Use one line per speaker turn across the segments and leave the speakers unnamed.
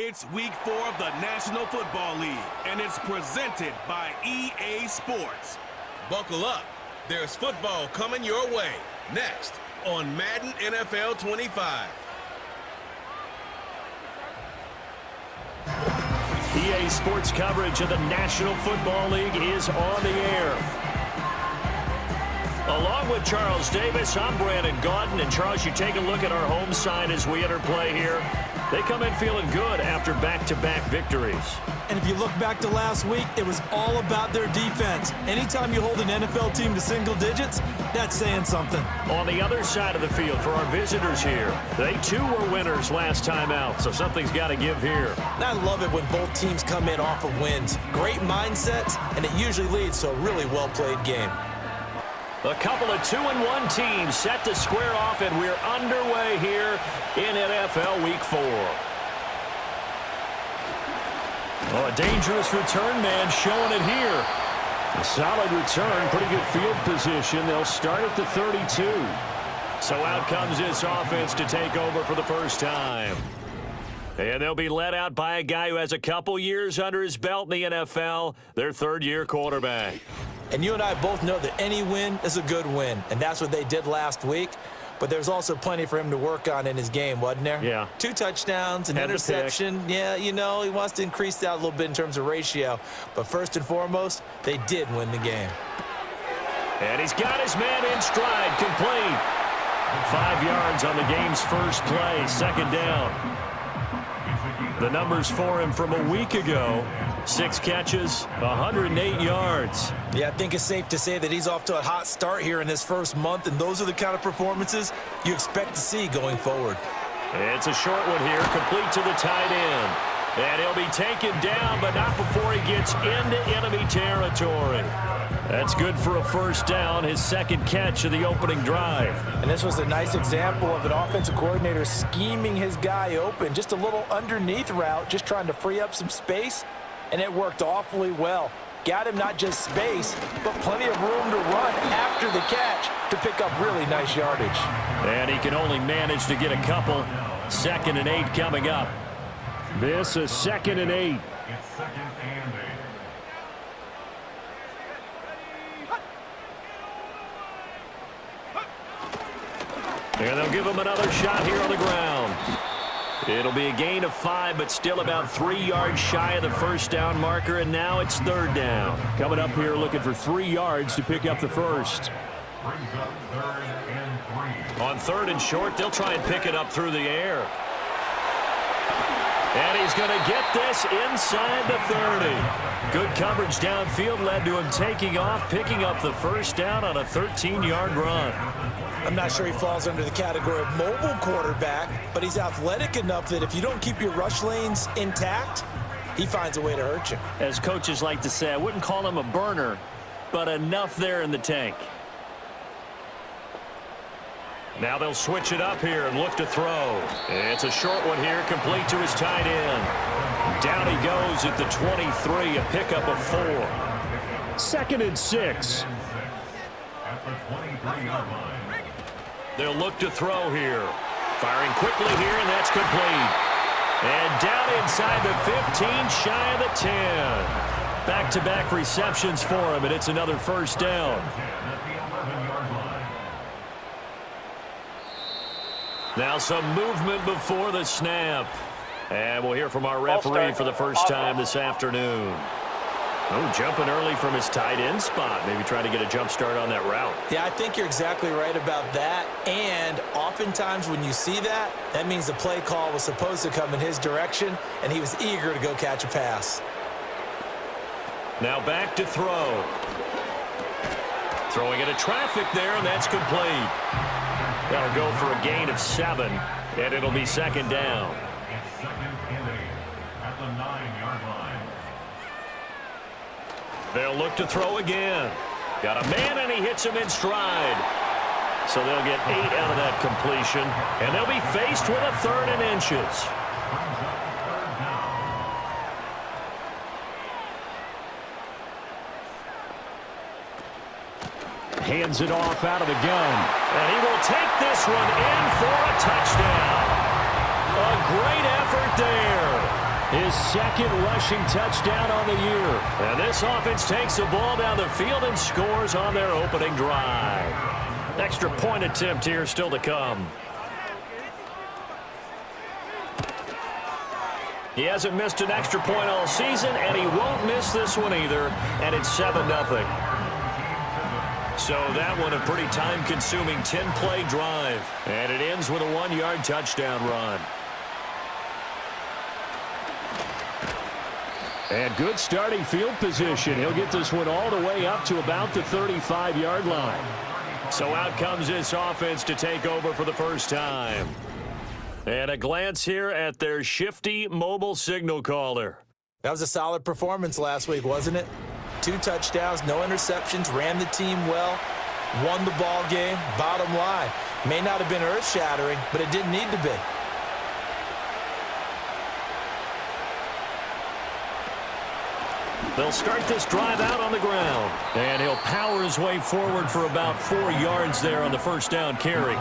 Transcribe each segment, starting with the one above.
It's week 4 of the National Football League, and it's presented by EA Sports. Buckle up. There's football coming your way. Next on Madden NFL 25.
EA Sports coverage of the National Football League is on the air. Along with Charles Davis, I'm Brandon Gaudin. And Charles, you take a look at our home side as we enter play here. They come in feeling good after back-to-back victories.
And if you look back to last week, it was all about their defense. Anytime you hold an NFL team to single digits, that's saying something.
On the other side of the field for our visitors here, they too were winners last time out, so something's got to give here.
And I love it when both teams come in off of wins. Great mindsets, and it usually leads to a really well-played game.
A couple of 2-1 teams set to square off, and we're underway here in NFL Week 4. Oh, a dangerous return man showing it here. A solid return, pretty good field position. They'll start at the 32. So out comes this offense to take over for the first time. And they'll be led out by a guy who has a couple years under his belt in the NFL, their third-year quarterback.
And you and I both know that any win is a good win, and that's what they did last week. But there's also plenty for him to work on in his game, wasn't there?
Yeah.
2 touchdowns, an interception. Yeah, you know, he wants to increase that a little bit in terms of ratio. But first and foremost, they did win the game.
And he's got his man in stride, complete. 5 yards on the game's first play, second down. The numbers for him from a week ago. 6 catches, 108 yards.
Yeah, I think it's safe to say that he's off to a hot start here in his first month, and those are the kind of performances you expect to see going forward.
It's a short one here, complete to the tight end. And he'll be taken down, but not before he gets into enemy territory. That's good for a first down, his second catch of the opening drive.
And this was a nice example of an offensive coordinator scheming his guy open. Just a little underneath route, just trying to free up some space. And it worked awfully well. Got him not just space, but plenty of room to run after the catch to pick up really nice yardage.
And he can only manage to get a couple. 2nd and 8 coming up. This is 2nd and 8.
It's 2nd and 8.
And they'll give him another shot here on the ground. It'll be a gain of 5, but still about 3 yards shy of the first down marker, and now it's 3rd down. Coming up here looking for 3 yards to pick up the first.
Brings up 3rd and 3.
On 3rd and short, they'll try and pick it up through the air. And he's going to get this inside the 30. Good coverage downfield led to him taking off, picking up the first down on a 13-yard run.
I'm not sure he falls under the category of mobile quarterback, but he's athletic enough that if you don't keep your rush lanes intact, he finds a way to hurt you.
As coaches like to say, I wouldn't call him a burner, but enough there in the tank. Now they'll switch it up here and look to throw. It's a short one here, complete to his tight end. Down he goes at the 23, a pickup of 4. 2nd and 6.
At the 23-yard line.
They'll look to throw here. Firing quickly here, and that's complete. And down inside the 15, shy of the 10. Back-to-back receptions for him, and it's another first down.
At the 11-yard line.
Now some movement before the snap. And we'll hear from our referee for the first time this afternoon. Oh, jumping early from his tight end spot. Maybe try to get a jump start on that route.
Yeah, I think you're exactly right about that. And oftentimes when you see that, that means the play call was supposed to come in his direction, and he was eager to go catch a pass.
Now back to throw. Throwing into traffic there, and that's complete. That'll go for a gain of 7, and it'll be 2nd down.
It's 2nd and 8. At the 9-yard line.
They'll look to throw again. Got a man, and he hits him in stride. So they'll get 8 out of that completion, and they'll be faced with a 3rd and inches. Hands it off out of the gun. And he will take this one in for a touchdown. A great effort there. His second rushing touchdown on the year. And this offense takes the ball down the field and scores on their opening drive. Extra point attempt here still to come. He hasn't missed an extra point all season, and he won't miss this one either, and it's 7-0. So that one a pretty time-consuming 10-play drive, and it ends with a 1-yard touchdown run. And good starting field position. He'll get this one all the way up to about the 35-yard line. So out comes this offense to take over for the first time. And a glance here at their shifty mobile signal caller.
That was a solid performance last week, wasn't it? 2 touchdowns, no interceptions, ran the team well, won the ball game. Bottom line, may not have been earth-shattering, but it didn't need to be.
They'll start this drive out on the ground. And he'll power his way forward for about 4 yards there on the first down carry.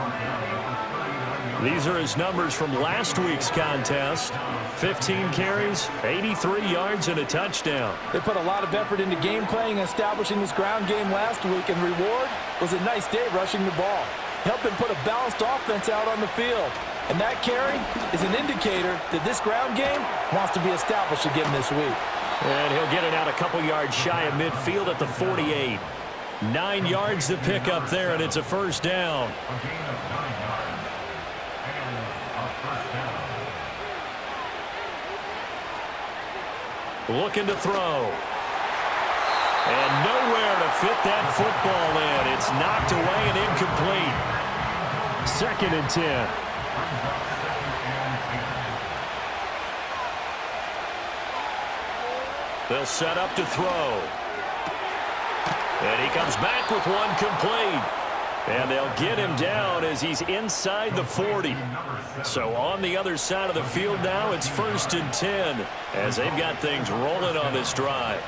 These are his numbers from last week's contest. 15 carries, 83 yards, and a touchdown.
They put a lot of effort into game playing and establishing this ground game last week, and reward was a nice day rushing the ball. Helped them put a balanced offense out on the field. And that carry is an indicator that this ground game wants to be established again this week.
And he'll get it out a couple yards shy of midfield at the 48. 9 yards to pick up there, and it's a first down.
A gain of 9 yards. And a first down.
Looking to throw. And nowhere to fit that football in. It's knocked away and incomplete. 2nd and 10. They'll set up to throw. And he comes back with one complete. And they'll get him down as he's inside the 40. So on the other side of the field now, it's 1st and 10 as they've got things rolling on this drive.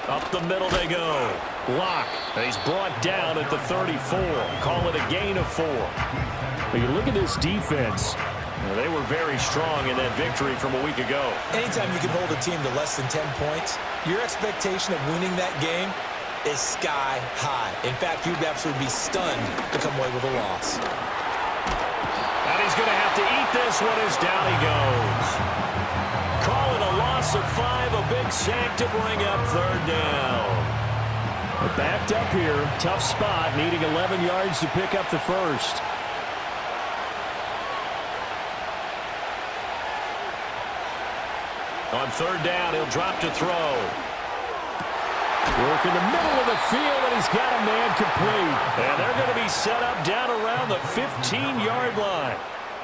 Up the middle they go. Lock. He's brought down at the 34. Call it a gain of 4. But you look at this defense. They were very strong in that victory from a week ago.
Anytime you can hold a team to less than 10 points, your expectation of winning that game is sky high. In fact, you'd absolutely be stunned to come away with a loss.
And he's going to have to eat this one as down he goes. Call it a loss of 5, a big sack to bring up 3rd down. But backed up here, tough spot, needing 11 yards to pick up the first. On 3rd down, he'll drop to throw. Work in the middle of the field, and he's got a man complete. And they're going to be set up down around the 15-yard line.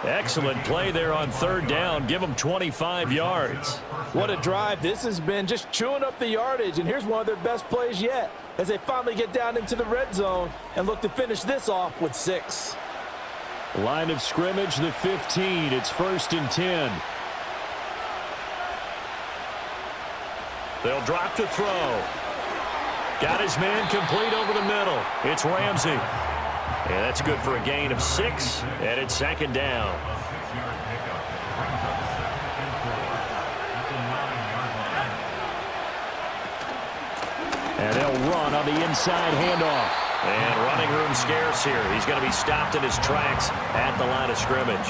Excellent play there on 3rd down. Give them 25 yards.
What a drive this has been, just chewing up the yardage. And here's one of their best plays yet as they finally get down into the red zone and look to finish this off with 6.
Line of scrimmage, the 15. It's 1st and 10. They'll drop to throw. Got his man complete over the middle. It's Ramsey. And that's good for a gain of 6, and it's 2nd down.
A 6-yard pickup. Brings up 2nd and 4. That's a 9-yard line.
And they'll run on the inside handoff. And running room scarce here. He's going to be stopped in his tracks at the line of scrimmage.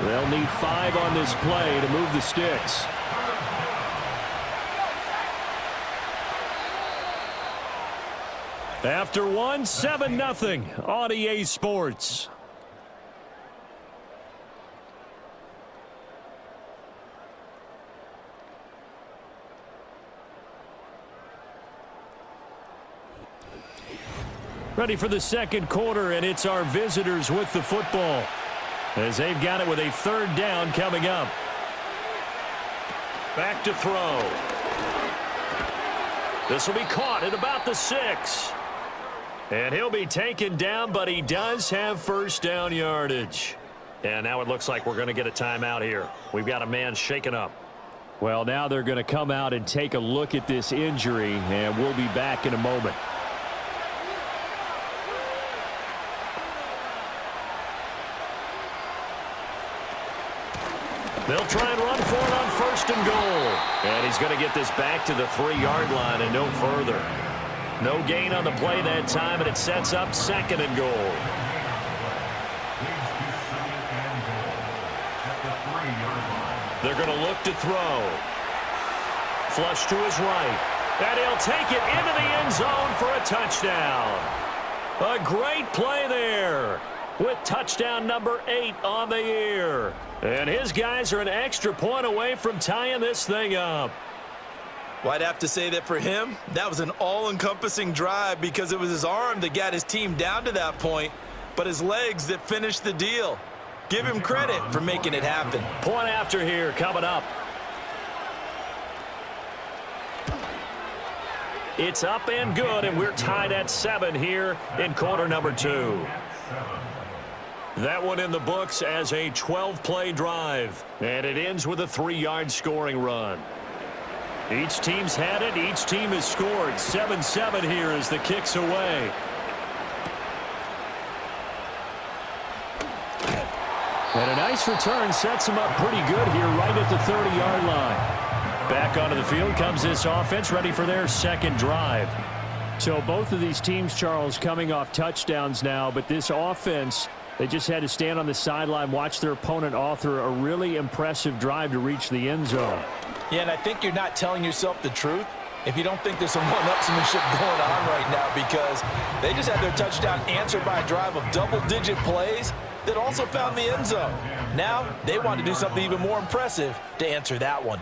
They'll need 5 on this play to move the sticks. After 1, 7-0 on EA Sports. Ready for the 2nd quarter, and it's our visitors with the football as they've got it with a 3rd down coming up. Back to throw. This will be caught at about the 6. And he'll be taken down, but he does have 1st down yardage. And now it looks like we're going to get a timeout here. We've got a man shaken up. Well, now they're going to come out and take a look at this injury, and we'll be back in a moment. They'll try and run for it on 1st and goal. And he's going to get this back to the 3-yard line and no further. No gain on the play that time, and it sets up 2nd and goal. They're going to look to throw. Flush to his right. And he'll take it into the end zone for a touchdown. A great play there with touchdown number 8 on the year. And his guys are an extra point away from tying this thing up.
Well, I'd have to say that for him, that was an all-encompassing drive because it was his arm that got his team down to that point, but his legs that finished the deal. Give him credit for making it happen.
Point after here coming up. It's up and good, and we're tied at 7 here in quarter number 2. That one in the books as a 12-play drive, and it ends with a 3-yard scoring run. Each team's had it. Each team has scored. 7-7 here as the kick's away. And a nice return sets him up pretty good here right at the 30-yard line. Back onto the field comes this offense, ready for their 2nd drive. So both of these teams, Charles, coming off touchdowns now, but this offense, they just had to stand on the sideline, watch their opponent author a really impressive drive to reach the end zone.
Yeah, and I think you're not telling yourself the truth if you don't think there's some one-upsmanship going on right now, because they just had their touchdown answered by a drive of double-digit plays that also found the end zone. Now they want to do something even more impressive to answer that one.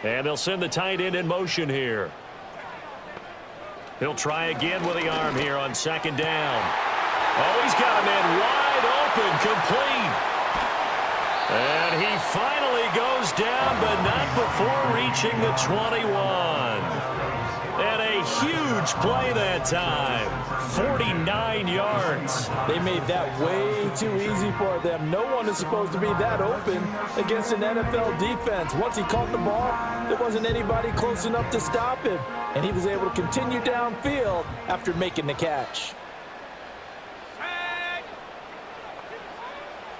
And they'll send the tight end in motion here. He'll try again with the arm here on 2nd down. Oh, he's got a man wide open, complete. And he finally goes down, but not before reaching the 21. And a huge play that time. 49 yards.
They made that way too easy for them. No one is supposed to be that open against an NFL defense. Once he caught the ball, there wasn't anybody close enough to stop him. And he was able to continue downfield after making the catch.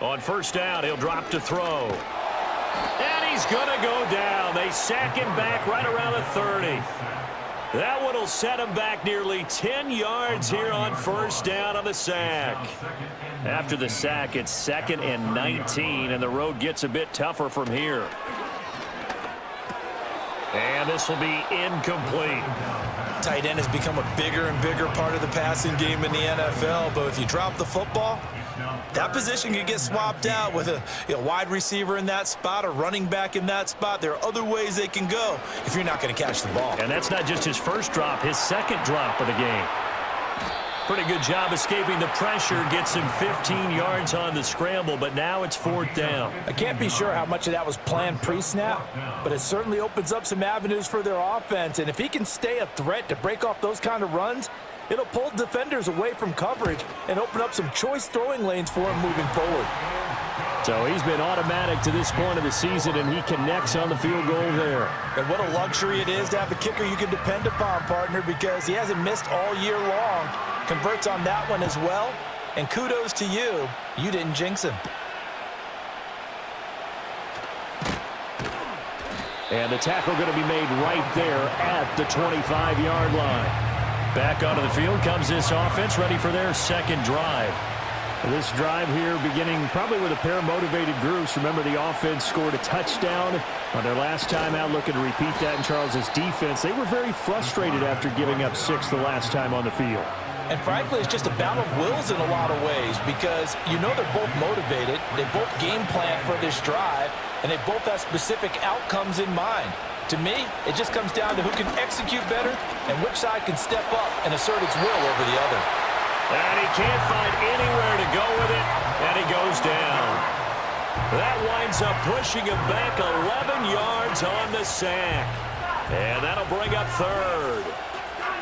On 1st down, he'll drop to throw. And he's going to go down. They sack him back right around the 30. That one will set him back nearly 10 yards here on 1st down on the sack. After the sack, it's 2nd and 19, and the road gets a bit tougher from here. And this will be incomplete.
Tight end has become a bigger and bigger part of the passing game in the NFL, but if you drop the football, that position could get swapped out with a wide receiver in that spot, a running back in that spot. There are other ways they can go if you're not going to catch the ball.
And that's not just his first drop, his 2nd drop of the game. Pretty good job escaping the pressure, gets him 15 yards on the scramble, but now it's 4th down.
I can't be sure how much of that was planned pre-snap, but it certainly opens up some avenues for their offense. And if he can stay a threat to break off those kind of runs, it'll pull defenders away from coverage and open up some choice throwing lanes for him moving forward.
So he's been automatic to this point of the season, and he connects on the field goal there.
And what a luxury it is to have a kicker you can depend upon, partner, because he hasn't missed all year long. Converts on that one as well. And kudos to you. You didn't jinx him.
And the tackle going to be made right there at the 25-yard line. Back onto the field comes this offense, ready for their 2nd drive. This drive here beginning probably with a pair of motivated groups. Remember, the offense scored a touchdown on their last time out, looking to repeat that in Charles's defense. They were very frustrated after giving up 6 the last time on the field.
And frankly, it's just a battle of wills in a lot of ways because you know they're both motivated, they both game plan for this drive, and they both have specific outcomes in mind. To me, it just comes down to who can execute better and which side can step up and assert its will over the other.
And he can't find anywhere to go with it, and he goes down. That winds up pushing him back 11 yards on the sack. And that'll bring up 3rd.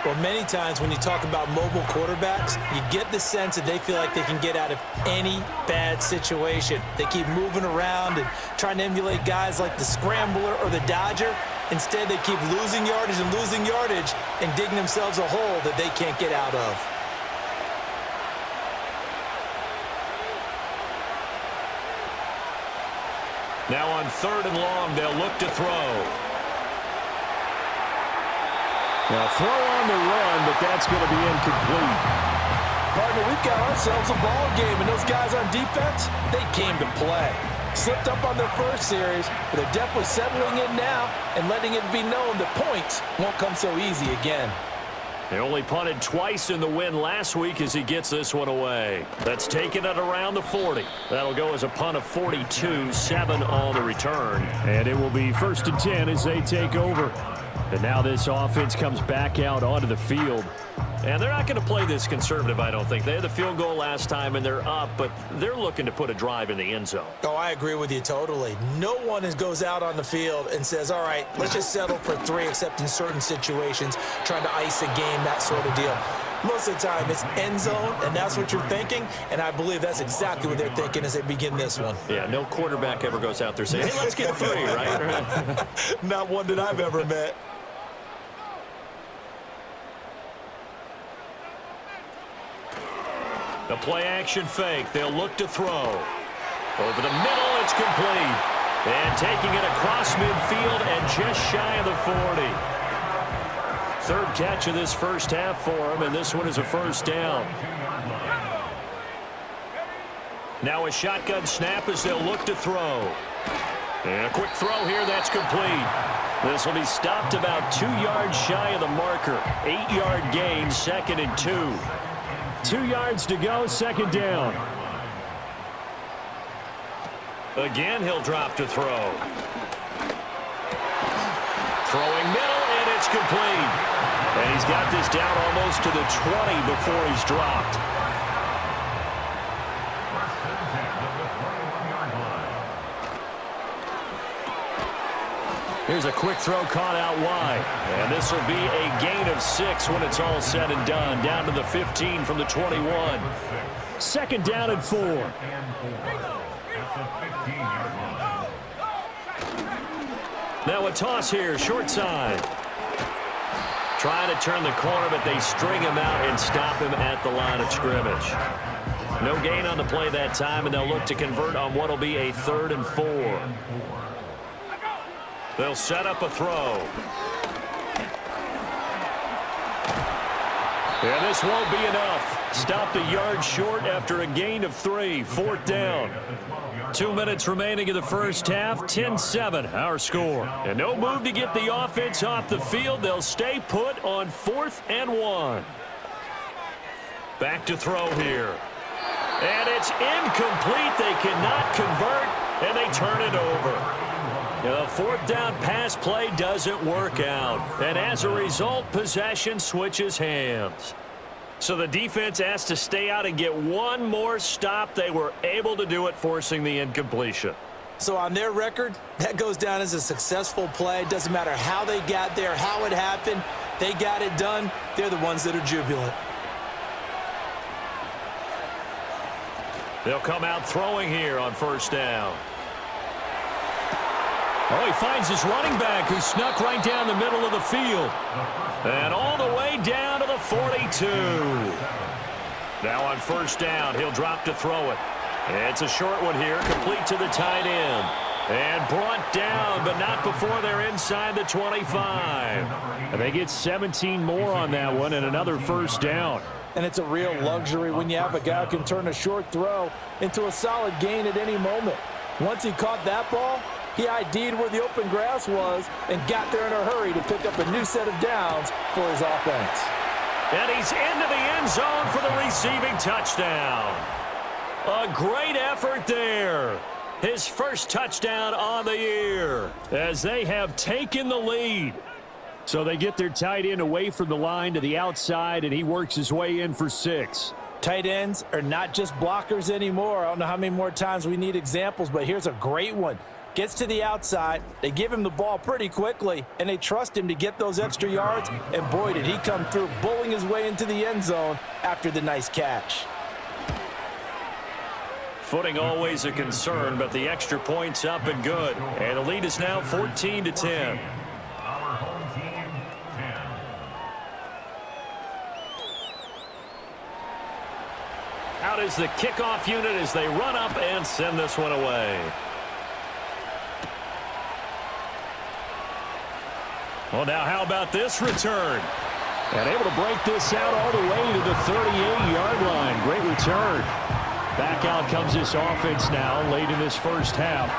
Well, many times when you talk about mobile quarterbacks, you get the sense that they feel like they can get out of any bad situation. They keep moving around and trying to emulate guys like the Scrambler or the Dodger. Instead, they keep losing yardage and digging themselves a hole that they can't get out of.
Now on 3rd and long, they'll look to throw. Now throw on the run, but that's going to be incomplete.
Partner, we've got ourselves a ball game, and those guys on defense, they came to play. Slipped up on their first series, but they're definitely settling in now and letting it be known that points won't come so easy again.
They only punted twice in the win last week as he gets this one away. That's taken it around the 40. That'll go as a punt of 42, 7 on the return. And it will be 1st and 10 as they take over. And now this offense comes back out onto the field. And they're not going to play this conservative, I don't think. They had the field goal last time, and they're up, but they're looking to put a drive in the end zone.
Oh, I agree with you totally. No one goes out on the field and says, all right, let's just settle for 3, except in certain situations, trying to ice a game, that sort of deal. Most of the time, it's end zone, and that's what you're thinking, and I believe that's exactly what they're thinking as they begin this one.
Yeah, no quarterback ever goes out there saying, hey, let's get 3, right?
Not one that I've ever met.
The play-action fake. They'll look to throw. Over the middle, it's complete. And taking it across midfield and just shy of the 40. 3rd catch of this first half for him, and this one is a 1st down. Now a shotgun snap as they'll look to throw. And a quick throw here, that's complete. This will be stopped about 2 yards shy of the marker. 8-yard gain, 2nd and 2. 2 yards to go, 2nd down. Again, he'll drop to throw. Throwing middle, and it's complete. And he's got this down almost to the 20 before he's dropped. Here's a quick throw caught out wide. And this will be a gain of 6 when it's all said and done. Down to the 15 from the 21. 2nd down and 4. Now a toss here, short side. Trying to turn the corner, but they string him out and stop him at the line of scrimmage. No gain on the play that time, and they'll look to convert on what will be a 3rd and 4. They'll set up a throw. And this won't be enough. Stopped a yard short after a gain of 3. 4th down. 2 minutes remaining in the first half. 10-7, our score. And no move to get the offense off the field. They'll stay put on 4th and 1. Back to throw here. And it's incomplete. They cannot convert, and they turn it over. The 4th down pass play doesn't work out. And as a result, possession switches hands. So the defense has to stay out and get one more stop. They were able to do it, forcing the incompletion.
So on their record, that goes down as a successful play. Doesn't matter how they got there, how it happened. They got it done. They're the ones that are jubilant.
They'll come out throwing here on 1st down. Oh, he finds his running back who snuck right down the middle of the field. And all the way down to the 42. Now on 1st down, he'll drop to throw it. It's a short one here, complete to the tight end. And brought down, but not before they're inside the 25. And they get 17 more on that one and another 1st down.
And it's a real luxury when you have a guy who can turn a short throw into a solid gain at any moment. Once he caught that ball, he ID'd where the open grass was and got there in a hurry to pick up a new set of downs for his offense.
And he's into the end zone for the receiving touchdown. A great effort there. His first touchdown on the year as they have taken the lead. So they get their tight end away from the line to the outside, and he works his way in for 6.
Tight ends are not just blockers anymore. I don't know how many more times we need examples, but here's a great one. Gets to the outside, they give him the ball pretty quickly, and they trust him to get those extra yards, and boy, did he come through, bullying his way into the end zone after the nice catch.
Footing always a concern, but the extra point's up and good. And the lead is now 14-10.
Our home team, 10.
Out is the kickoff unit as they run up and send this one away. Well, now how about this return? And able to break this out all the way to the 38-yard line. Great return. Back out comes this offense now late in this first half.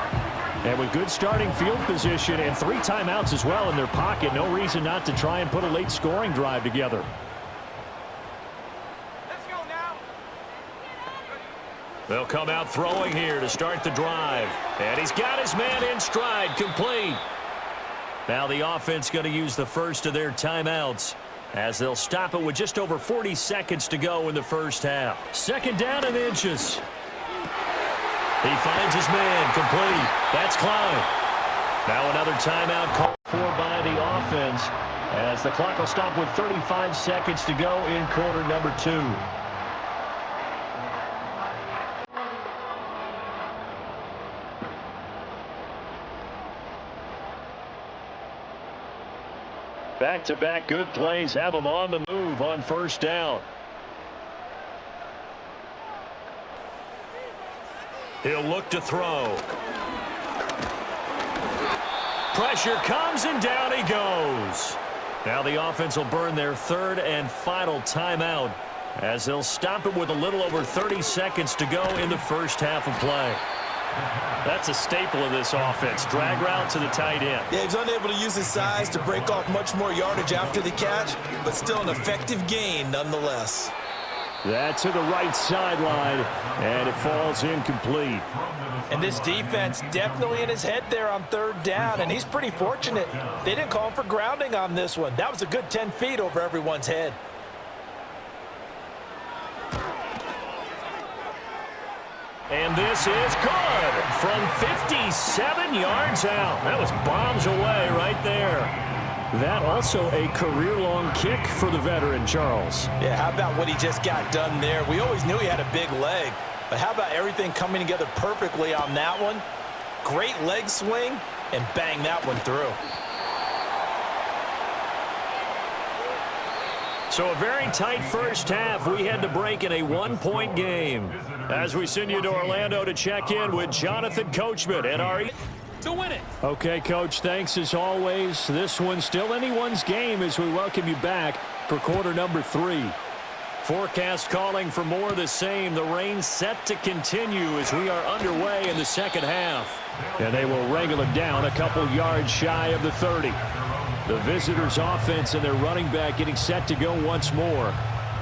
And with good starting field position and 3 timeouts as well in their pocket, no reason not to try and put a late scoring drive together.
Let's go now.
They'll come out throwing here to start the drive. And he's got his man in stride, complete. Now the offense going to use the first of their timeouts as they'll stop it with just over 40 seconds to go in the first half. 2nd down and inches. He finds his man, complete. That's Klein. Now another timeout called for by the offense as the clock will stop with 35 seconds to go in quarter number 2. Back-to-back good plays have them on the move on first down. He'll look to throw. Pressure comes and down he goes. Now the offense will burn their 3rd and final timeout as they'll stop it with a little over 30 seconds to go in the first half of play. That's a staple of this offense. Drag route to the tight end.
Yeah, he's unable to use his size to break off much more yardage after the catch, but still an effective gain nonetheless.
That to the right sideline, and it falls incomplete.
And this defense definitely in his head there on 3rd down, and he's pretty fortunate. They didn't call him for grounding on this one. That was a good 10 feet over everyone's head.
And this is good from 57 yards out. That was bombs away right there. That also a career-long kick for the veteran, Charles.
Yeah, how about what he just got done there? We always knew he had a big leg, but how about everything coming together perfectly on that one? Great leg swing, and bang that one through.
So a very tight first half. We had to break in a 1-point game. As we send you to Orlando to check in with Jonathan Coachman and our...
To win it.
Okay, Coach, thanks as always. This one's still anyone's game as we welcome you back for quarter number 3. Forecast calling for more of the same. The rain set to continue as we are underway in the second half. And they will wrangle it down a couple yards shy of the 30. The visitors' offense and their running back getting set to go once more.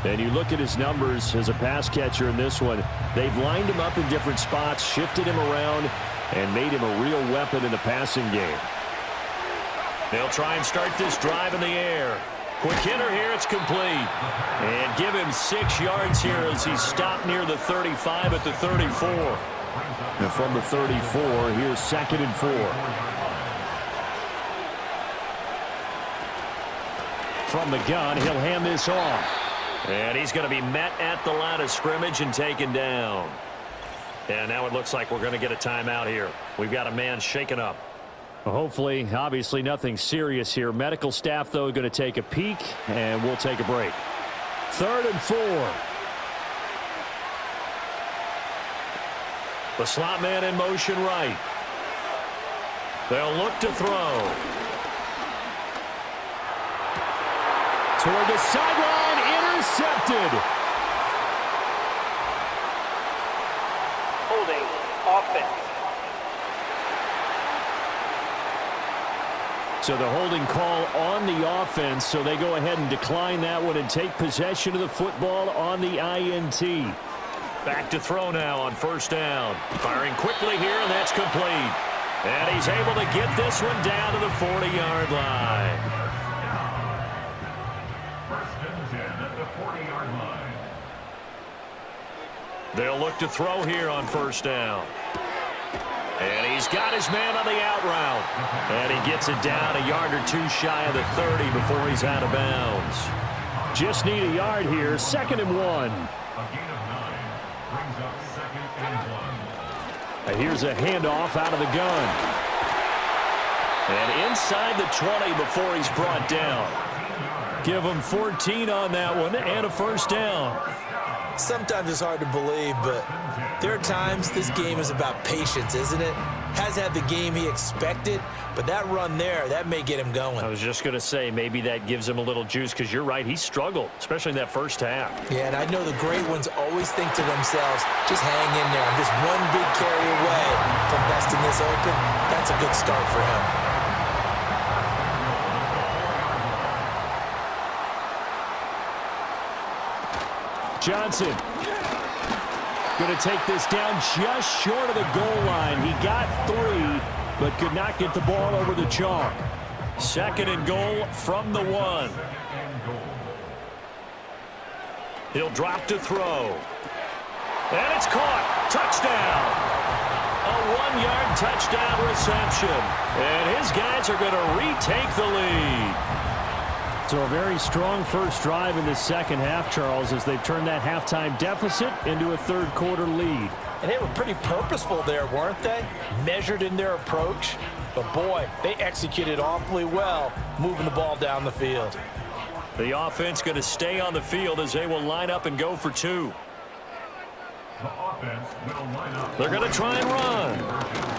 And you look at his numbers as a pass catcher in this one. They've lined him up in different spots, shifted him around, and made him a real weapon in the passing game. They'll try and start this drive in the air. Quick hitter here, it's complete. And give him 6 yards here as he's stopped near the 35 at the 34. And from the 34, here's 2nd and 4. From the gun, he'll hand this off. And he's going to be met at the line of scrimmage and taken down. And now it looks like we're going to get a timeout here. We've got a man shaken up. Well, hopefully, obviously nothing serious here. Medical staff, though, going to take a peek, and we'll take a break. 3rd and 4. The slot man in motion right. They'll look to throw. Toward the sideline, intercepted.
Holding offense.
So the holding call on the offense, so they go ahead and decline that one and take possession of the football on the INT. Back to throw now on first down. Firing quickly here, and that's complete. And he's able to get this one down to the 40-yard line. They'll look to throw here on first down. And he's got his man on the out route. And he gets it down a yard or 2 shy of the 30 before he's out of bounds. Just need a yard here. 2nd and 1.
A gain of 9 brings up 2nd and 1.
And here's a handoff out of the gun. And inside the 20 before he's brought down. Give him 14 on that one and a first down.
Sometimes it's hard to believe, but there are times this game is about patience, isn't it? Has had the game he expected, but that run there, that may get him going.
I was just going to say, maybe that gives him a little juice, because you're right, he struggled, especially in that first half.
Yeah, and I know the great ones always think to themselves, just hang in there. I'm just one big carry away from busting this open. That's a good start for him.
Johnson going to take this down just short of the goal line. He got 3, but could not get the ball over the chalk. 2nd and goal from the 1. He'll drop to throw. And it's caught. Touchdown. A 1-yard touchdown reception. And his guys are going to retake the lead. So a very strong first drive in the second half, Charles, as they've turned that halftime deficit into a third-quarter lead.
And they were pretty purposeful there, weren't they? Measured in their approach. But, boy, they executed awfully well moving the ball down the field.
The offense going to stay on the field as they will line up and go for 2.
The offense will line up.
They're going to try and run.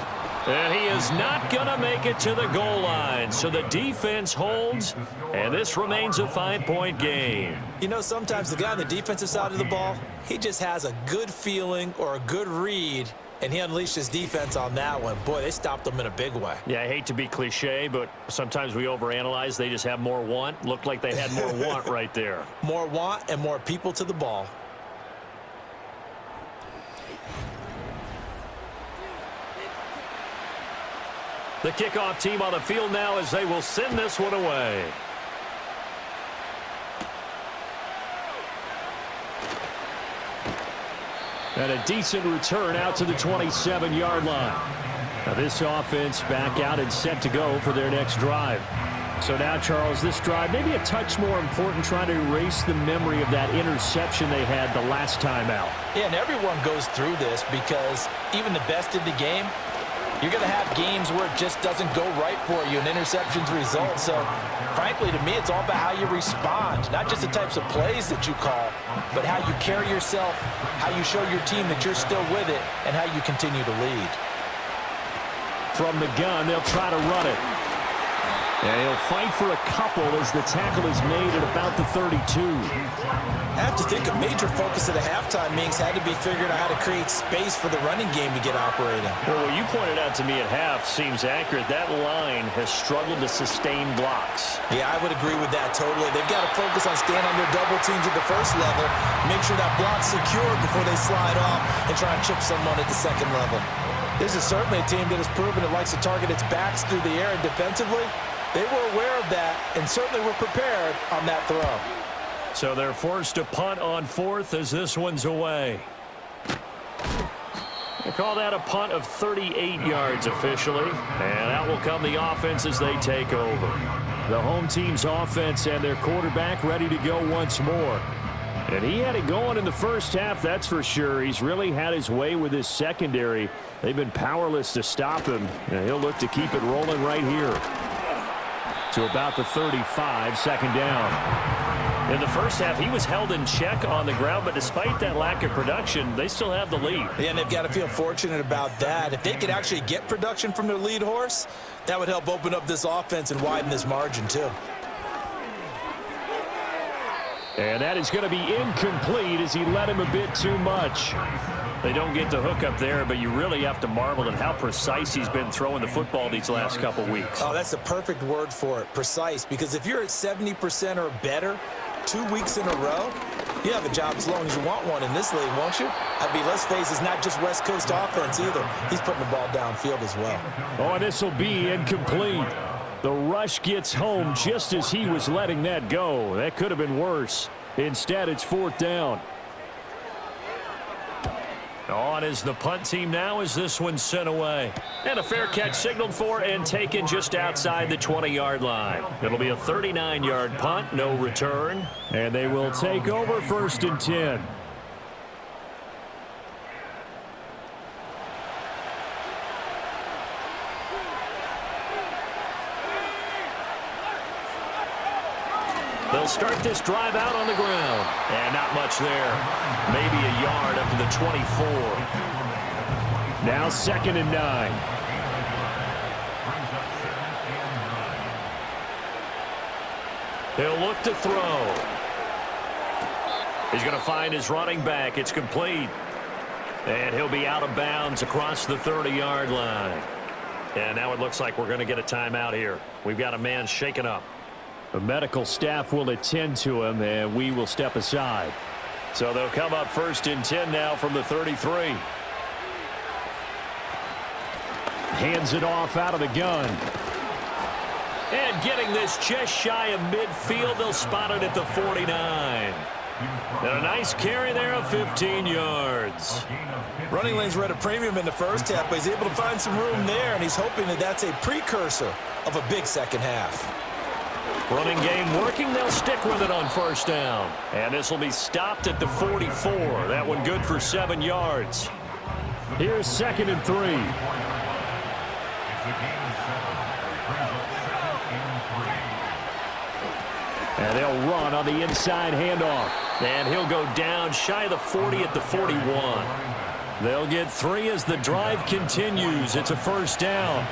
And he is not going to make it to the goal line. So the defense holds, and this remains a 5-point game.
You know, sometimes the guy on the defensive side of the ball, he just has a good feeling or a good read, and he unleashed his defense on that one. Boy, they stopped them in a big way.
Yeah, I hate to be cliche, but sometimes we overanalyze. They just have more want. Looked like they had more want right there.
More want and more people to the ball.
The kickoff team on the field now as they will send this one away. And a decent return out to the 27-yard line. Now this offense back out and set to go for their next drive. So now, Charles, this drive maybe a touch more important, trying to erase the memory of that interception they had the last time out.
Yeah, and everyone goes through this because even the best in the game, you're going to have games where it just doesn't go right for you and interceptions result. So, frankly, to me, it's all about how you respond, not just the types of plays that you call, but how you carry yourself, how you show your team that you're still with it, and how you continue to lead.
From the gun, they'll try to run it. And he'll fight for a couple as the tackle is made at about the 32.
I have to think a major focus of the halftime meetings had to be figuring out how to create space for the running game to get operating.
Well, what you pointed out to me at half seems accurate. That line has struggled to sustain blocks.
Yeah, I would agree with that totally. They've got to focus on staying on their double teams at the first level, make sure that block's secure before they slide off and try and chip someone at the second level. This is certainly a team that has proven it likes to target its backs through the air, and defensively, they were aware of that and certainly were prepared on that throw.
So they're forced to punt on 4th as this one's away. They call that a punt of 38 yards officially. And out will come the offense as they take over. The home team's offense and their quarterback ready to go once more. And he had it going in the first half, that's for sure. He's really had his way with his secondary. They've been powerless to stop him. And he'll look to keep it rolling right here. To about the 35, 2nd down. In the first half, he was held in check on the ground, but despite that lack of production, they still have the lead.
Yeah, and they've got to feel fortunate about that. If they could actually get production from their lead horse, that would help open up this offense and widen this margin, too.
And that is going to be incomplete as he led him a bit too much. They don't get the hook up there, but you really have to marvel at how precise he's been throwing the football these last couple weeks.
Oh, that's the perfect word for it, precise, because if you're at 70% or better 2 weeks in a row, you have a job as long as you want one in this league, won't you? I mean, let's face it's not just West Coast offense either. He's putting the ball downfield as well.
Oh, and this will be incomplete. The rush gets home just as he was letting that go. That could have been worse. Instead, it's 4th down. On is the punt team now as this one's sent away. And a fair catch signaled for and taken just outside the 20-yard line. It'll be a 39-yard punt, no return. And they will take over 1st and 10. They'll start this drive out on the ground. And not much there. Maybe a yard up to the 24. Now 2nd and 9. He'll look to throw. He's going to find his running back. It's complete. And he'll be out of bounds across the 30-yard line. And now it looks like we're going to get a timeout here. We've got a man shaken up. The medical staff will attend to him, and we will step aside. So they'll come up 1st and 10 now from the 33. Hands it off out of the gun. And getting this just shy of midfield, they'll spot it at the 49. And a nice carry there of 15 yards.
Running lanes were at a premium in the first half, but he's able to find some room there, and he's hoping that that's a precursor of a big second half.
Running game working. They'll stick with it on 1st down. And this will be stopped at the 44. That one good for 7 yards. Here's 2nd and 3. And they'll run on the inside handoff. And he'll go down shy of the 40 at the 41. They'll get 3 as the drive continues. It's a 1st down.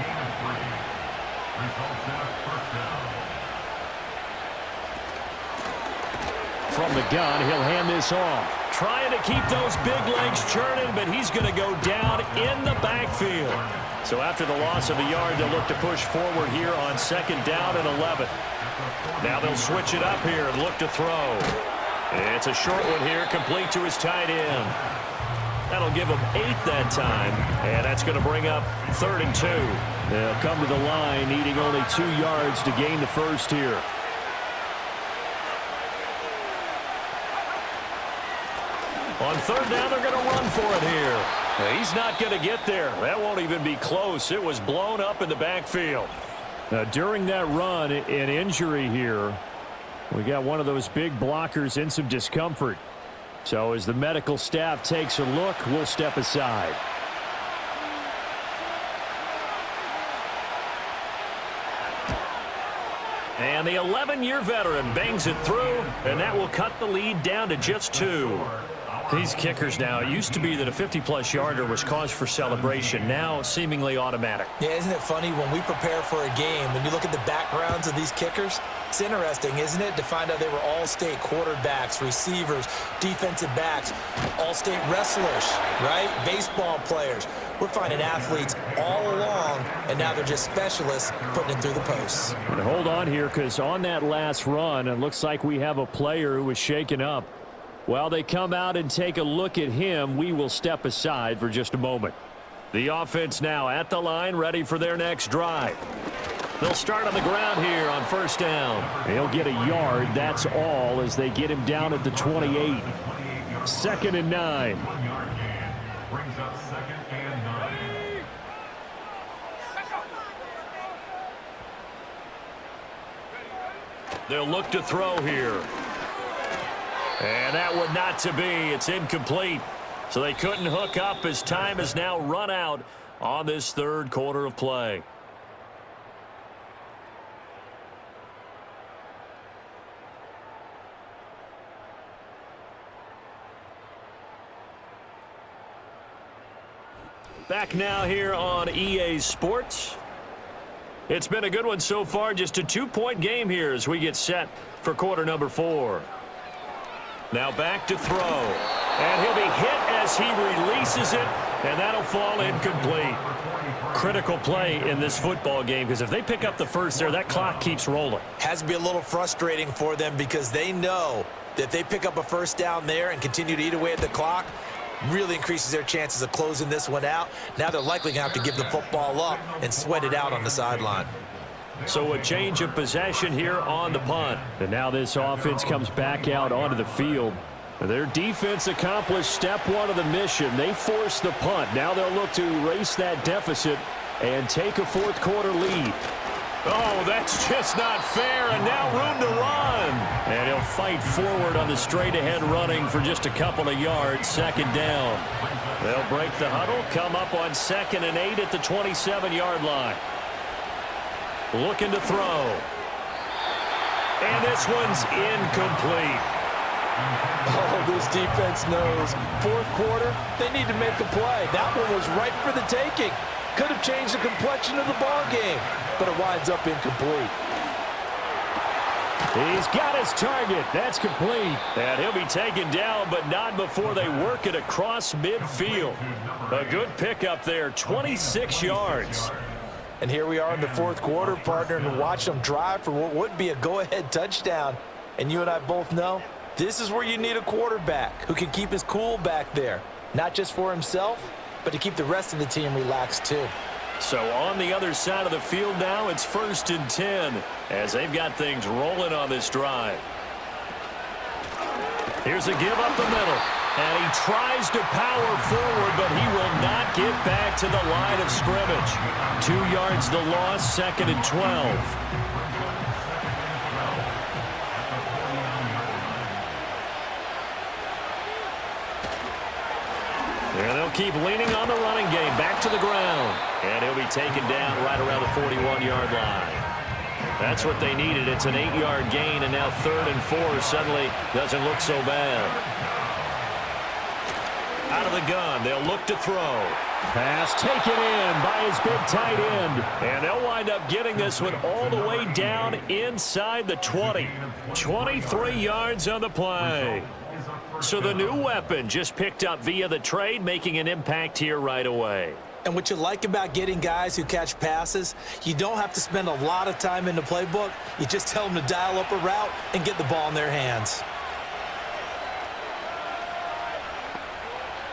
From the gun, he'll hand this off. Trying to keep those big legs churning, but he's going to go down in the backfield. So after the loss of a yard, they'll look to push forward here on 2nd down and 11. Now they'll switch it up here and look to throw. It's a short one here, complete to his tight end. That'll give him 8 that time, and that's going to bring up 3rd and 2. They'll come to the line, needing only 2 yards to gain the first here. On 3rd down, they're going to run for it here. He's not going to get there. That won't even be close. It was blown up in the backfield. Now, during that run, an injury here. We got one of those big blockers in some discomfort. So as the medical staff takes a look, we'll step aside. And the 11-year veteran bangs it through, and that will cut the lead down to just 2. These kickers now, it used to be that a 50-plus yarder was cause for celebration. Now, seemingly automatic.
Yeah, isn't it funny when we prepare for a game, when you look at the backgrounds of these kickers, it's interesting, isn't it, to find out they were all-state quarterbacks, receivers, defensive backs, all-state wrestlers, right? Baseball players. We're finding athletes all along, and now they're just specialists putting it through the posts.
And hold on here, because on that last run, it looks like we have a player who was shaken up. While they come out and take a look at him, we will step aside for just a moment. The offense now at the line, ready for their next drive. They'll start on the ground here on 1st down. They'll get a yard, that's all, as they get him down at the 28. 2nd and 9.
Brings up 2nd and 9.
They'll look to throw here. And that one not to be. It's incomplete. So they couldn't hook up as time has now run out on this 3rd quarter of play. Back now here on EA Sports. It's been a good one so far. Just a 2-point game here as we get set for quarter number 4. Now back to throw. And he'll be hit as he releases it, and that'll fall incomplete. Critical play in this football game, because if they pick up the first there, that clock keeps rolling.
Has to be a little frustrating for them because they know that if they pick up a 1st down there and continue to eat away at the clock, really increases their chances of closing this one out. Now they're likely going to have to give the football up and sweat it out on the sideline.
So a change of possession here on the punt. And now this offense comes back out onto the field. Their defense accomplished step 1 of the mission. They forced the punt. Now they'll look to erase that deficit and take a 4th quarter lead. Oh, that's just not fair, and now room to run. And he'll fight forward on the straight-ahead running for just a couple of yards, 2nd down. They'll break the huddle, come up on 2nd and 8 at the 27-yard line. Looking to throw. And this one's incomplete.
Oh, this defense knows. 4th quarter, they need to make a play. That one was right for the taking. Could have changed the complexion of the ball game, but it winds up incomplete.
He's got his target. That's complete. And he'll be taken down, but not before they work it across midfield. A good pickup there, 26 yards.
And here we are in the fourth quarter, partner, and watch them drive for what would be a go-ahead touchdown. And you and I both know this is where you need a quarterback who can keep his cool back there, not just for himself, but to keep the rest of the team relaxed too.
So on the other side of the field now, it's 1st and 10 as they've got things rolling on this drive. Here's a give up the middle. And he tries to power forward, but he will not get back to the line of scrimmage. 2 yards the loss, 2nd and 12. And they'll keep leaning on the running game. Back to the ground. And he'll be taken down right around the 41-yard line. That's what they needed. It's an 8-yard gain, and now 3rd and 4 suddenly doesn't look so bad. Out of the gun, they'll look to throw. Pass taken in by his big tight end. And they'll wind up getting this one all the way down inside the 20. 23 yards on the play. So the new weapon just picked up via the trade, making an impact here right away.
And what you like about getting guys who catch passes, you don't have to spend a lot of time in the playbook. You just tell them to dial up a route and get the ball in their hands.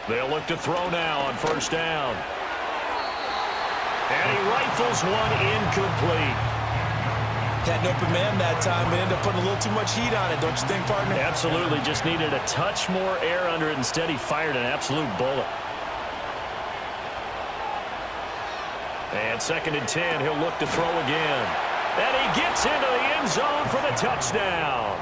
They'll look to throw now on 1st down. And he rifles one incomplete.
Had an open man that time, but ended up putting a little too much heat on it, don't you think, partner?
Absolutely. Just needed a touch more air under it. Instead, he fired an absolute bullet. And 2nd and 10, he'll look to throw again. And he gets into the end zone for the touchdown.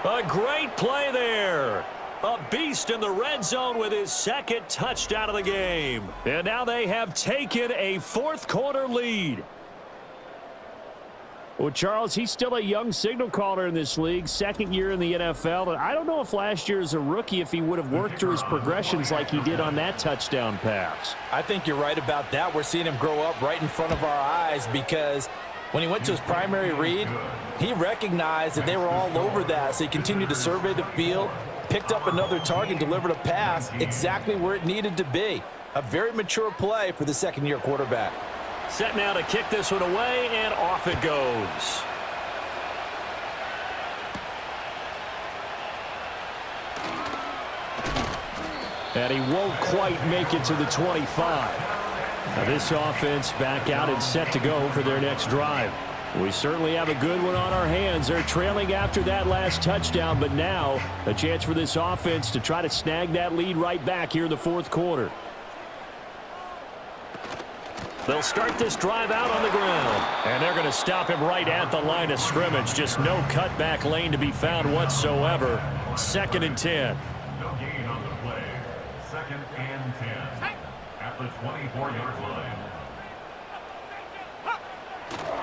A great play there. A beast in the red zone with his 2nd touchdown of the game. And now they have taken a 4th quarter lead.
Well, Charles, he's still a young signal caller in this league, 2nd year in the NFL. And I don't know if last year as a rookie, if he would have worked through his progressions like he did on that touchdown pass.
I think you're right about that. We're seeing him grow up right in front of our eyes because when he went to his primary read, he recognized that they were all over that. So he continued to survey the field, picked up another target, delivered a pass exactly where it needed to be. A very mature play for the 2nd-year quarterback.
Set now to kick this one away, and off it goes.
And he won't quite make it to the 25.
Now this offense back out and set to go for their next drive.
We certainly have a good one on our hands. They're trailing after that last touchdown, but now a chance for this offense to try to snag that lead right back here in the 4th quarter.
They'll start this drive out on the ground. And they're going to stop him right at the line of scrimmage. Just no cutback lane to be found whatsoever. 2nd and 10.
No gain on the play. 2nd and 10. At the 24-yard line.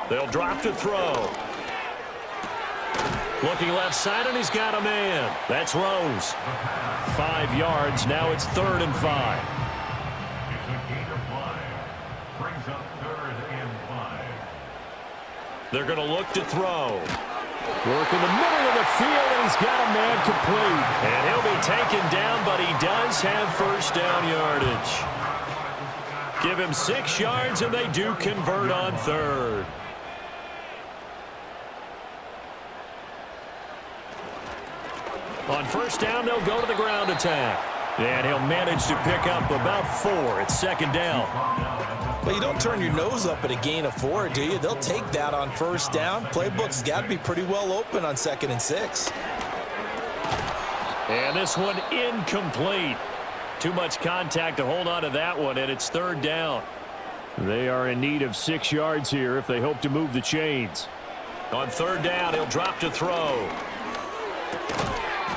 They'll drop to throw. Looking left side, and he's got a man. That's Rose. 5 yards. Now it's 3rd and 5.
It's a gain of 5. Brings up 3rd and 5.
They're going to look to throw.
Work in the middle of the field, and he's got a man complete.
And he'll be taken down, but he does have 1st down yardage. Give him 6 yards, and they do convert on 3rd. On 1st down, they'll go to the ground attack. And he'll manage to pick up about 4. It's 2nd down.
Well, you don't turn your nose up at a gain of 4, do you? They'll take that on 1st down. Playbook's got to be pretty well open on 2nd and 6.
And this one incomplete. Too much contact to hold on to that one, and it's 3rd down.
They are in need of 6 yards here if they hope to move the chains.
On 3rd down, he'll drop to throw.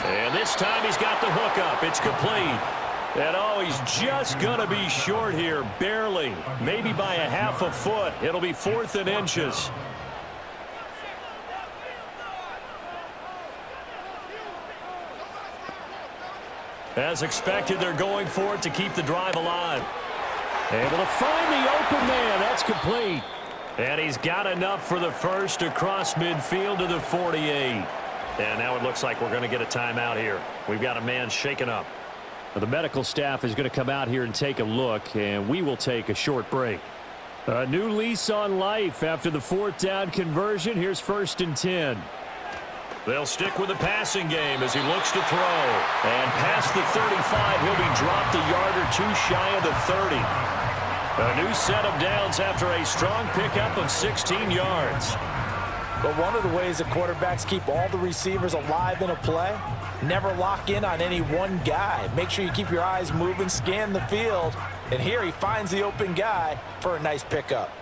And this time he's got the hook up. It's complete. And oh, he's just going to be short here, barely. Maybe by a half a foot. It'll be 4th and inches. As expected, they're going for it to keep the drive alive.
Able to find the open man. That's complete.
And he's got enough for the first across midfield to the 48. And now it looks like we're going to get a timeout here. We've got a man shaken up.
Well, the medical staff is going to come out here and take a look, and we will take a short break. A new lease on life after the 4th down conversion. Here's 1st and 10.
They'll stick with the passing game as he looks to throw. And past the 35, he'll be dropped a yard or two shy of the 30. A new set of downs after a strong pickup of 16 yards.
But one of the ways that quarterbacks keep all the receivers alive in a play, never lock in on any one guy. Make sure you keep your eyes moving, scan the field. And here he finds the open guy for a nice pickup.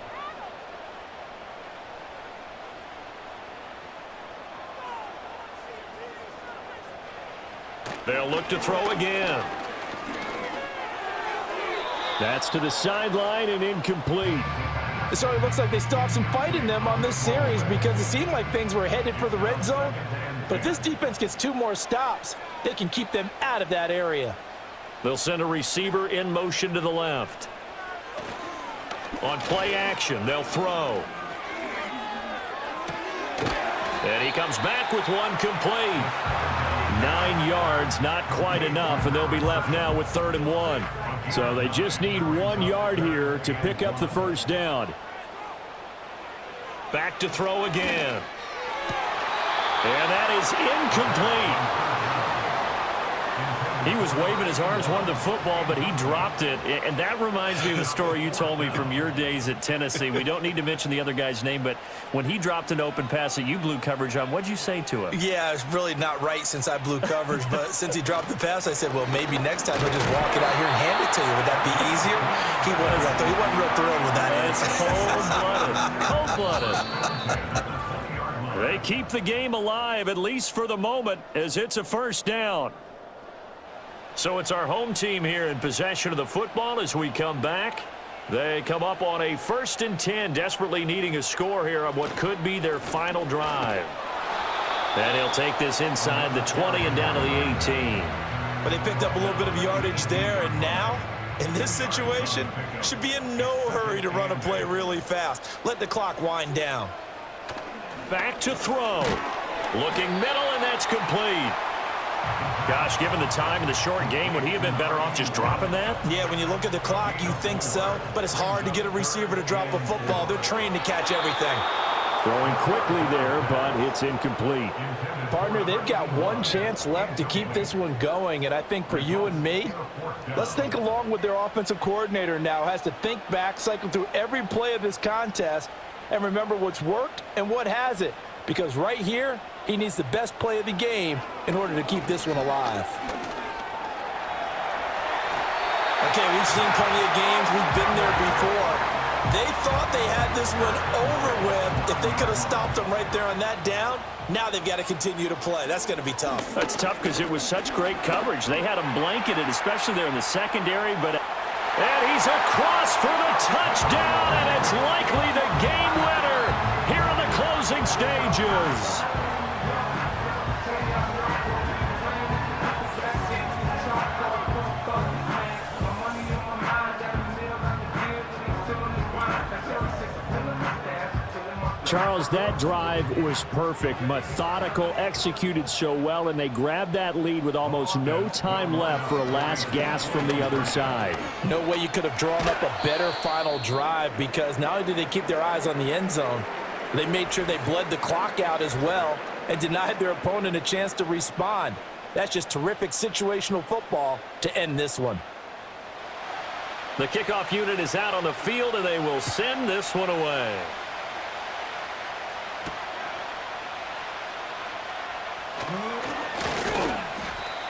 They'll look to throw again.
That's to the sideline and incomplete.
So it looks like they still have some fight in them on this series because it seemed like things were headed for the red zone. But if this defense gets 2 more stops, they can keep them out of that area.
They'll send a receiver in motion to the left. On play action, they'll throw. And he comes back with one complete.
9 yards, not quite enough, and they'll be left now with 3rd and 1. So they just need 1 yard here to pick up the 1st down.
Back to throw again. And that is incomplete. He was waving his arms, wanted the football, but he dropped it. And that reminds me of the story you told me from your days at Tennessee. We don't need to mention the other guy's name, but when he dropped an open pass that you blew coverage on, what'd you say to him?
Yeah, it's really not right since I blew coverage, but since he dropped the pass, I said, well, maybe next time he'll just walk it out here and hand it to you. Would that be easier? He wasn't real thrilled with that.
It's cold-blooded. They keep the game alive, at least for the moment, as it's a 1st down. So it's our home team here in possession of the football as we come back. They come up on a 1st and 10, desperately needing a score here on what could be their final drive. And he'll take this inside the 20 and down to the 18.
But they picked up a little bit of yardage there, and now, in this situation, should be in no hurry to run a play really fast. Let the clock wind down.
Back to throw. Looking middle, and that's complete. Gosh, given the time in the short game, would he have been better off just dropping that?
Yeah, when you look at the clock, you think so, but it's hard to get a receiver to drop a football. They're trained to catch everything.
Throwing quickly there, but it's incomplete.
Partner, they've got one chance left to keep this one going, and I think for you and me, let's think along with their offensive coordinator now. Has to think back, cycle through every play of this contest, and remember what's worked and what hasn't. Because right here, he needs the best play of the game in order to keep this one alive. Okay, we've seen plenty of games. We've been there before. They thought they had this one over with. If they could have stopped them right there on that down, now they've got to continue to play. That's going to be tough.
That's tough because it was such great coverage. They had him blanketed, especially there in the secondary. And he's across for the touchdown, and it's likely the game winner here in the closing stages.
Charles, that drive was perfect, methodical, executed so well, and they grabbed that lead with almost no time left for a last gasp from the other side.
No way you could have drawn up a better final drive, because not only did they keep their eyes on the end zone, they made sure they bled the clock out as well and denied their opponent a chance to respond. That's just terrific situational football to end this one.
The kickoff unit is out on the field, and they will send this one away.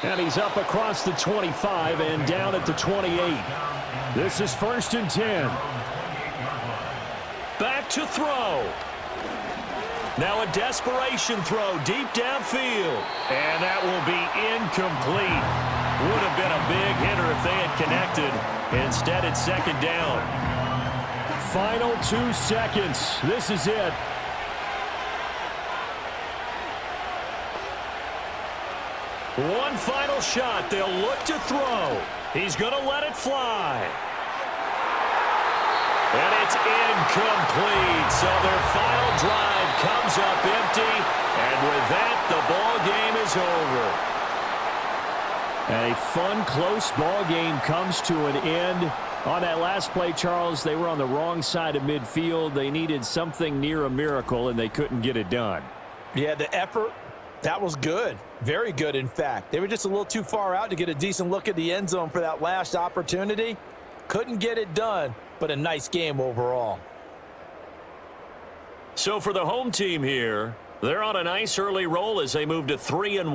And he's up across the 25 and down at the 28. This is 1st and 10.
Back to throw. Now a desperation throw deep downfield. And that will be incomplete. Would have been a big hitter if they had connected. Instead, it's 2nd down.
Final 2 seconds. This is it.
One final shot. They'll look to throw. He's going to let it fly. And it's incomplete. So their final drive comes up empty. And with that, the ball game is over.
A fun, close ball game comes to an end. On that last play, Charles, they were on the wrong side of midfield. They needed something near a miracle, and they couldn't get it done.
Yeah, the effort, that was good. Very good, in fact. They were just a little too far out to get a decent look at the end zone for that last opportunity. Couldn't get it done, but a nice game overall.
So for the home team here, they're on a nice early roll as they move to 3-1.